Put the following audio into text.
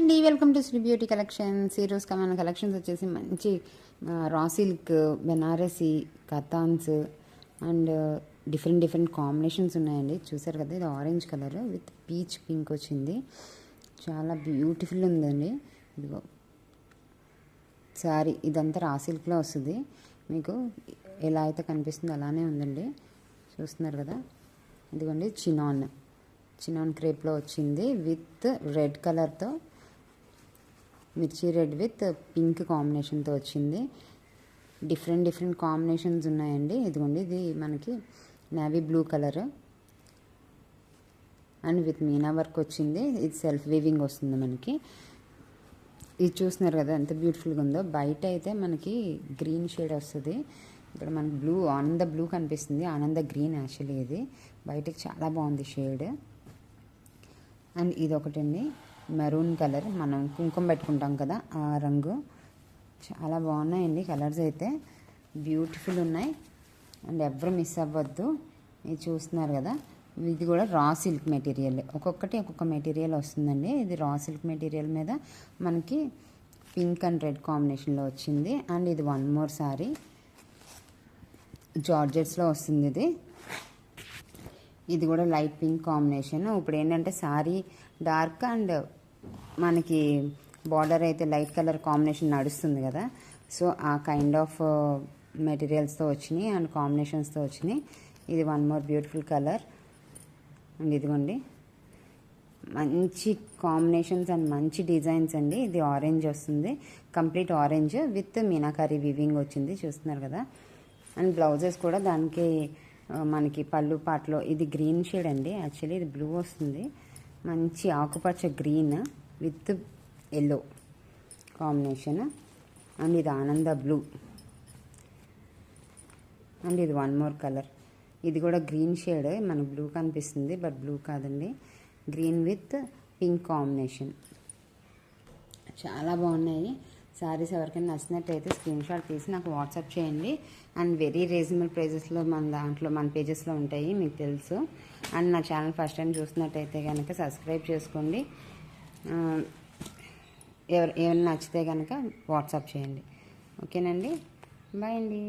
అండి, welcome to Shri beauty collections. ఈరోజు మన కలెక్షన్స్ వచ్చేసి మంచి raw silk, Banarasi, katans and different combinations ఉన్నాయండి. చూసారు కదా, ఇది orange colour with peach pink వచ్చింది. చాలా బ్యూటిఫుల్ ఉందండి. ఇదిగో సారీ, ఇదంతా రా సిల్క్లో వస్తుంది. మీకు ఎలా అయితే కనిపిస్తుందో అలానే ఉందండి. చూస్తున్నారు కదా, ఇదిగోండి చినాన్ క్రేప్లో వచ్చింది విత్ రెడ్ కలర్తో, మిర్చి రెడ్ విత్ పింక్ కాంబినేషన్తో వచ్చింది. డిఫరెంట్ కాంబినేషన్స్ ఉన్నాయండి. ఇదిగోండి, ఇది మనకి navy blue colour and with Meena work వచ్చింది. ఇది సెల్ఫ్ వీవింగ్ వస్తుంది మనకి. ఇది చూస్తున్నారు కదా ఎంత బ్యూటిఫుల్గా ఉందో. బయట అయితే మనకి గ్రీన్ షేడ్ వస్తుంది, ఇక్కడ మనకి బ్లూ, ఆనంద బ్లూ కనిపిస్తుంది. ఆనంద గ్రీన్ యాక్చువల్లీ ఇది. బయటకి చాలా బాగుంది షేడ్. అండ్ ఇది ఒకటండి, మెరూన్ కలర్, మనం కుంకుమ పెట్టుకుంటాం కదా ఆ రంగు. చాలా బాగున్నాయండి కలర్స్ అయితే, బ్యూటిఫుల్ ఉన్నాయి. అండ్ ఎవరు మిస్ అవ్వద్దు. ఇది చూస్తున్నారు కదా, ఇది కూడా రా సిల్క్ మెటీరియల్. ఒక్కొక్క మెటీరియల్ వస్తుందండి. ఇది రా సిల్క్ మెటీరియల్ మీద మనకి పింక్ అండ్ రెడ్ కాంబినేషన్లో వచ్చింది. అండ్ ఇది వన్ మోర్ సారీ, జార్జెట్స్లో వస్తుంది. ఇది కూడా లైట్ పింక్ కాంబినేషన్. ఇప్పుడు ఏంటంటే సారీ డార్క్ అండ్ మనకి బార్డర్ అయితే లైట్ కలర్ కాంబినేషన్ నడుస్తుంది కదా, సో ఆ కైండ్ ఆఫ్ మెటీరియల్స్తో వచ్చినాయి అండ్ కాంబినేషన్స్తో వచ్చినాయి. ఇది one more beautiful colour. And ఇదిగోండి, మంచి కాంబినేషన్స్ అండ్ మంచి డిజైన్స్ అండి. ఇది ఆరెంజ్ వస్తుంది, complete orange with meenakari weaving వచ్చింది. చూస్తున్నారు కదా. అండ్ బ్లౌజెస్ కూడా దానికి మనకి పళ్ళు పాటలో ఇది గ్రీన్ షేడ్ అండి. యాక్చువల్లీ ఇది బ్లూ వస్తుంది, మంచి ఆకుపచ్చ green with yellow combination. And ఇది ఆనంద బ్లూ. అండ్ ఇది వన్ మోర్ కలర్, ఇది కూడా గ్రీన్ షేడ్, మనకు బ్లూ కనిపిస్తుంది బట్ బ్లూ కాదండి, గ్రీన్ విత్ పింక్ కాంబినేషన్. చాలా బాగున్నాయి శారీస్. ఎవరికైనా నచ్చినట్టయితే స్క్రీన్ షాట్ తీసి నాకు వాట్సాప్ చేయండి. అండ్ వెరీ రీజనబుల్ ప్రైజెస్లో మన పేజెస్లో ఉంటాయి, మీకు తెలుసు. అండ్ నా ఛానల్ ఫస్ట్ టైం చూసినట్టయితే కనుక సబ్స్క్రైబ్ చేసుకోండి. ఏమైనా నచ్చితే కనుక వాట్సాప్ చేయండి. ఓకేనండి, బాయ్ అండి.